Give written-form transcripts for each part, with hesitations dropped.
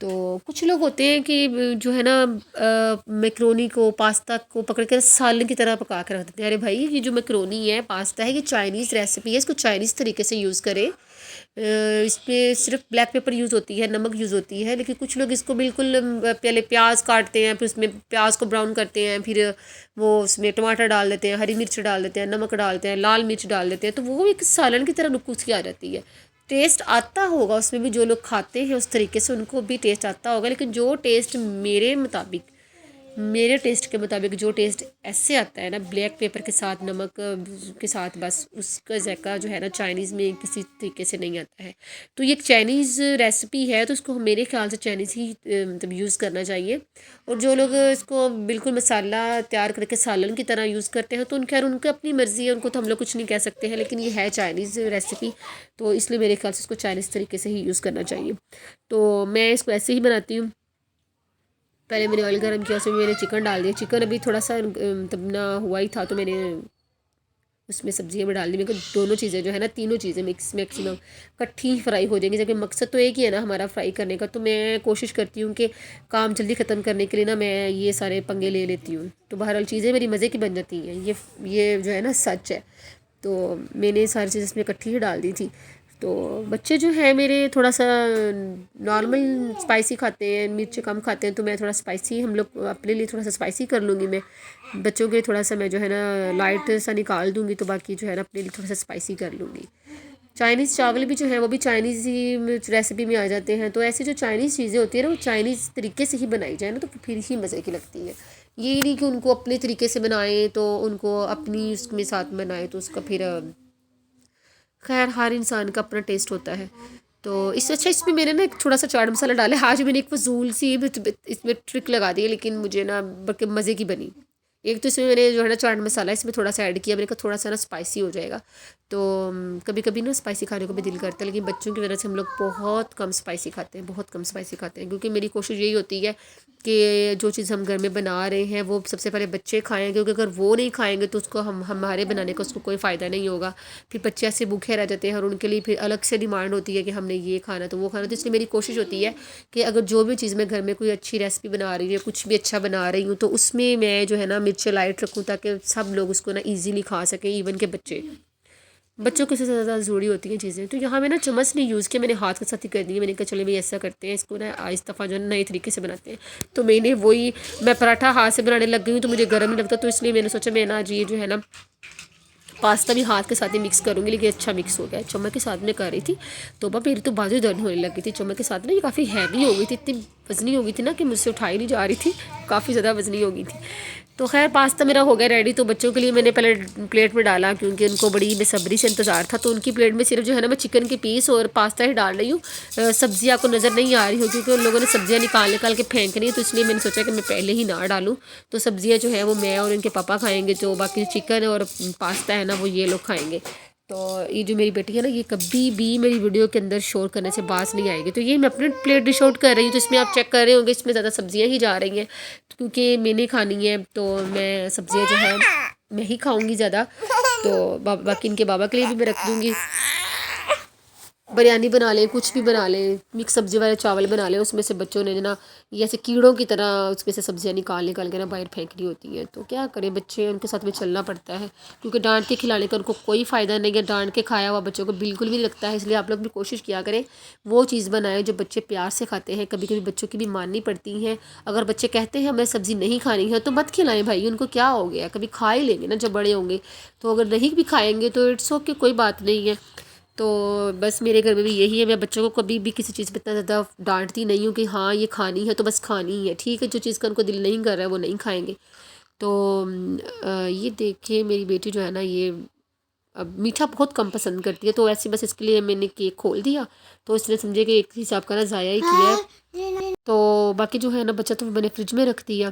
تو کچھ لوگ ہوتے ہیں کہ جو ہے نا میکرونی کو پاستا کو پکڑ کر سالن کی طرح پکا کے رکھ دیتے ہیں. ارے بھائی یہ جو میکرونی ہے پاستا ہے یہ چائنیز ریسیپی ہے, اس کو چائنیز طریقے سے یوز کریں. اس میں صرف بلیک پیپر یوز ہوتی ہے, نمک یوز ہوتی ہے, لیکن کچھ لوگ اس کو بالکل پہلے پیاز کاٹتے ہیں, پھر اس میں پیاز کو براؤن کرتے ہیں, پھر وہ اس میں ٹماٹر ڈال دیتے ہیں, ہری مرچ ڈال دیتے ہیں, نمک ڈالتے ہیں, لال مرچ ڈال دیتے ہیں, تو وہ ایک سالن کی طرح نکوس کی آ جاتی ہے. ٹیسٹ آتا ہوگا اس میں بھی, جو لوگ کھاتے ہیں اس طریقے سے ان کو بھی ٹیسٹ آتا ہوگا, لیکن جو ٹیسٹ میرے ٹیسٹ کے مطابق جو ٹیسٹ ایسے آتا ہے نا بلیک پیپر کے ساتھ نمک کے ساتھ, بس اس کا ذائقہ جو ہے نا چائنیز میں کسی طریقے سے نہیں آتا ہے. تو یہ ایک چائنیز ریسیپی ہے, تو اس کو میرے خیال سے چائنیز ہی مطلب یوز کرنا چاہیے. اور جو لوگ اس کو بالکل مسالہ تیار کر کے سالن کی طرح یوز کرتے ہیں تو ان کی اپنی مرضی ہے, ان کو تو ہم لوگ کچھ نہیں کہہ سکتے ہیں, لیکن یہ ہے چائنیز ریسیپی, تو اس لیے میرے خیال سے اس کو چائنیز طریقے سے ہی یوز کرنا چاہیے. تو میں اس کو ایسے ہی بناتی ہوں. پہلے میں نے آئل گرم کیا, اس میں میں نے چکن ڈال دیا. چکن ابھی تھوڑا سا مطلب نہ ہوا ہی تھا, تو میں نے اس میں سبزیاں بھی ڈال دی. میرے کو دونوں چیزیں جو ہے نا تینوں چیزیں میکسیمم کٹھی فرائی ہو جائیں گی, جبکہ مقصد تو ایک ہی ہے نا ہمارا فرائی کرنے کا. تو میں کوشش کرتی ہوں کہ کام جلدی ختم کرنے کے لیے نا میں یہ سارے پنگے لے لیتی ہوں. تو بہرحال چیزیں میری مزے کی بن جاتی ہیں, یہ جو ہے نا سچ ہے. تو میں نے ساری چیزیں اس میں کٹھی ہی ڈال دی تھی. تو بچے جو ہیں میرے تھوڑا سا نارمل اسپائسی کھاتے ہیں, مرچ کم کھاتے ہیں, تو میں تھوڑا اسپائسی ہم لوگ اپنے لیے تھوڑا سا اسپائسی کر لوں گی. میں بچوں کے تھوڑا سا میں جو ہے نا لائٹ سا نکال دوں گی, تو باقی جو ہے نا اپنے لیے تھوڑا سا اسپائسی کر لوں گی. چائنیز چاول بھی جو ہے وہ بھی چائنیز ہی ریسیپی میں آ جاتے ہیں. تو ایسی جو چائنیز چیزیں ہوتی ہیں نا وہ چائنیز طریقے سے ہی بنائی جائیں نا تو پھر ہی مزے کی لگتی ہے. یہ نہیں کہ ان کو اپنے طریقے سے بنائیں تو ان کو اپنی اس میں ساتھ بنائیں, تو اس کا پھر خیر ہر انسان کا اپنا ٹیسٹ ہوتا ہے. تو اس سے اچھا اس میں میں نے نا ایک تھوڑا سا چاٹ مسالہ ڈالا ہے. آج میں نے ایک فضول سی اس میں ٹرک لگا دی ہے, لیکن مجھے نا بلکہ مزے کی بنی. ایک تو اس میں نے جو ہے نا چاٹ مسالہ اس میں تھوڑا سا ایڈ کیا, میں نے کہا تھوڑا سا نا اسپائسی ہو جائے گا. تو کبھی کبھی نا اسپائسی کھانے کو بھی دل کرتا ہے, لیکن بچوں کی وجہ سے ہم لوگ بہت کم اسپائسی کھاتے ہیں, بہت کم اسپائسی کھاتے ہیں. کیونکہ میری کوشش یہی ہوتی ہے کہ جو چیز ہم گھر میں بنا رہے ہیں وہ سب سے پہلے بچے کھائیں, کیونکہ اگر وہ نہیں کھائیں گے تو اس کو ہمارے بنانے کا اس کو کوئی فائدہ نہیں ہوگا. پھر بچے ایسے بھوکے رہ جاتے ہیں, اور ان کے لیے پھر الگ سے ڈیمانڈ ہوتی ہے کہ ہم نے یہ کھانا تو وہ کھانا. تو اس لیے میری کوشش ہوتی ہے کہ اگر جو بھی چیز میں گھر میں کوئی اچھی ریسیپی بنا رہی ہوں, کچھ بھی اچھا بنا رہی ہوں, تو اس میں جو ہے نا مرچ لائٹ رکھوں, تاکہ سب لوگ اس کو نا ایزیلی کھا سکیں, ایون کہ بچوں کے سے زیادہ ضروری ہوتی ہیں چیزیں. تو یہاں میں نا چمچ نہیں یوز کیا, میں نے ہاتھ کے ساتھ ہی کر دی. میں نے کہا چلے بھائی ایسا کرتے ہیں, اس کو نا آہستہ دفعہ جو ہے نئے طریقے سے بناتے ہیں. تو میں نے میں پراٹھا ہاتھ سے بنانے لگ گئی ہوں, تو مجھے گرم نہیں لگتا, تو اس لیے میں نے سوچا میں نا جی جو ہے نا پاستا بھی ہاتھ کے ساتھ ہی مکس کروں گی, لیکن اچھا مکس ہو گیا. چمچ کے ساتھ میں کر رہی تھی تو میری تو بازو درد ہونے لگ گئی تھی چمچ کے ساتھ نا. یہ کافی ہیوی ہو گئی تھی, اتنی وزنی ہو گئی تھی نا کہ مجھ سے اٹھائی نہیں جا رہی تھی, کافی زیادہ وزنی ہو گئی تھی. تو خیر پاستا میرا ہو گیا ریڈی. تو بچوں کے لیے میں نے پہلے پلیٹ میں ڈالا, کیونکہ ان کو بڑی بےصبری سے انتظار تھا. تو ان کی پلیٹ میں صرف جو ہے نا میں چکن کے پیس اور پاستا ہی ڈال رہی ہوں. سبزی آپ کو نظر نہیں آ رہی ہو, کیونکہ ان لوگوں نے سبزیاں نکال کے پھینکنی ہے, تو اس لیے میں نے سوچا کہ میں پہلے ہی نہ ڈالوں. تو سبزیاں جو ہیں وہ میں اور ان کے پاپا کھائیں گے, جو باقی چکن اور پاستا ہے نا وہ یہ لوگ کھائیں گے. تو یہ جو میری بیٹی ہے نا یہ کبھی بھی میری ویڈیو کے اندر شور کرنے سے باز نہیں آئے گی. تو یہ میں اپنے پلیٹ ڈش آؤٹ کر رہی ہوں, تو اس میں آپ چیک کر رہے ہوں گے اس میں زیادہ سبزیاں ہی جا رہی ہیں, کیونکہ میں نے کھانی ہے تو میں سبزیاں جو ہے میں ہی کھاؤں گی زیادہ. تو باقی ان کے بابا کے لیے بھی میں رکھ دوں گی. بریانی بنا لیں, کچھ بھی بنا لیں, مکس سبزی والے چاول بنا لیں, اس میں سے بچوں نے نا یہ ایسے کیڑوں کی طرح اس میں سے سبزیاں نکال کے نا باہر پھینکنی ہوتی ہیں. تو کیا کریں, بچے ان کے ساتھ میں چلنا پڑتا ہے, کیونکہ ڈانٹ کے کھلانے کا ان کو کوئی فائدہ نہیں ہے. ڈانٹ کے کھایا ہوا بچوں کو بالکل بھی نہیں لگتا ہے. اس لیے آپ لوگ بھی کوشش کیا کریں وہ چیز بنائیں جو بچے پیار سے کھاتے ہیں. کبھی کبھی بچوں کی بھی ماننی پڑتی ہیں. اگر بچے کہتے ہیں ہمیں سبزی نہیں کھانی ہے تو مت کھلائیں بھائی, ان کو کیا ہو گیا, کبھی کھا ہی لیں گے نا جب بڑے ہوں گے. تو اگر نہیں بھی کھائیں گے تو اٹس اوکے, کوئی بات نہیں ہے. تو بس میرے گھر میں بھی یہی ہے, میں بچوں کو کبھی بھی کسی چیز پہ اتنا زیادہ ڈانٹتی نہیں ہوں کہ ہاں یہ کھانی ہے تو بس کھانی ہی ہے, ٹھیک ہے. جو چیز کا ان کو دل نہیں کر رہا ہے وہ نہیں کھائیں گے. تو یہ دیکھیں میری بیٹی جو ہے نا یہ اب میٹھا بہت کم پسند کرتی ہے, تو ایسے بس اس کے لیے میں نے کیک کھول دیا, تو اس نے سمجھے کہ ایک حساب کا نا ضائع ہی کیا ہے. تو باقی جو ہے نا بچہ تو میں نے فریج میں رکھ دیا,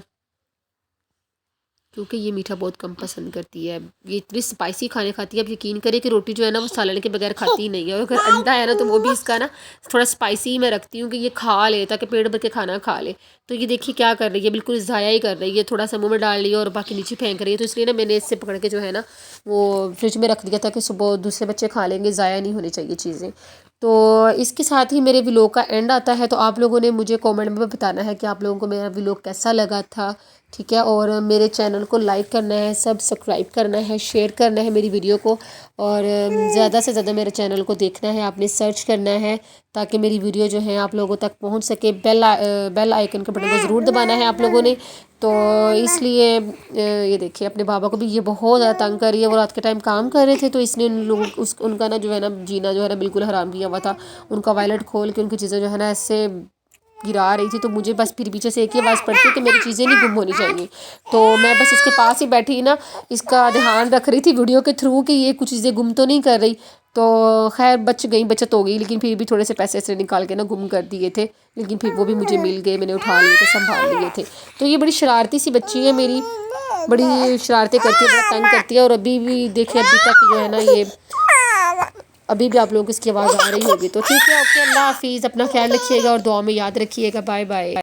کیونکہ یہ میٹھا بہت کم پسند کرتی ہے. یہ اتنی اسپائسی کھانے کھاتی ہے, اب یقین کرے کہ روٹی جو ہے نا وہ سالن کے بغیر کھاتی ہی نہیں ہے. اور اگر انڈا ہے نا تو وہ بھی اس کا نا تھوڑا اسپائسی ہی میں رکھتی ہوں کہ یہ کھا لے, تاکہ پیٹ بھر کے کھانا کھا لے. تو یہ دیکھیے کیا کر رہی ہے, بالکل ضائع ہی کر رہی ہے, تھوڑا سا منہ میں ڈال لیا اور باقی نیچے پھینک رہی ہے. تو اس لیے نا میں نے اس سے پکڑ کے جو ہے نا وہ فریج میں رکھ دیا تھا کہ صبح دوسرے بچے کھا لیں گے, ضائع نہیں ہونی چاہیے چیزیں. تو اس کے ساتھ ہی میرے ولاگ کا اینڈ آتا ہے. تو آپ لوگوں نے مجھے کومنٹ میں بتانا ہے کہ آپ لوگوں کو میرا ولاگ کیسا لگا تھا. ٹھیک ہے، اور میرے چینل کو لائک کرنا ہے، سبسکرائب کرنا ہے، شیئر کرنا ہے میری ویڈیو کو، اور زیادہ سے زیادہ میرے چینل کو دیکھنا ہے. آپ نے سرچ کرنا ہے تاکہ میری ویڈیو جو ہے آپ لوگوں تک پہنچ سکے. بیل آئیکن کے بٹن کو ضرور دبانا ہے آپ لوگوں نے. تو اس لیے یہ دیکھیے اپنے بابا کو بھی یہ بہت زیادہ تنگ کر رہی ہے. وہ رات کے ٹائم کام کر رہے تھے تو اس نے ان کا نا جو ہے نا جینا جو ہے نا بالکل حرام کیا ہوا تھا. ان کا وائلٹ کھول کے ان کی چیزیں جو ہے نا ایسے گرا رہی تھی. تو مجھے بس پھر پیچھے سے ایک ہی آواز پڑتی کہ میری چیزیں نہیں گم ہونی چاہیے. تو میں بس اس کے پاس ہی بیٹھی نا اس کا دھیان رکھ رہی تھی ویڈیو کے تھرو کہ یہ کچھ چیزیں گم تو نہیں کر رہی. تو خیر بچ گئی، بچت ہو گئی، لیکن پھر بھی تھوڑے سے پیسے ایسے نکال کے نا گم کر دیے تھے. لیکن پھر وہ بھی مجھے مل گئے، میں نے اٹھا لیے تھے، سنبھال لیے تھے. تو یہ بڑی شرارتی سی بچی ہے میری، بڑی شرارتیں کرتی ہے، بڑا تنگ کرتی ہے. اور ابھی بھی دیکھیں ابھی تک جو ہے نا یہ ابھی بھی آپ لوگوں کو اس کی آواز آ رہی ہوگی. تو ٹھیک ہے، اوکے، اللہ حافظ، اپنا خیال رکھیے گا اور دعا میں یاد رکھیے گا. Bye bye.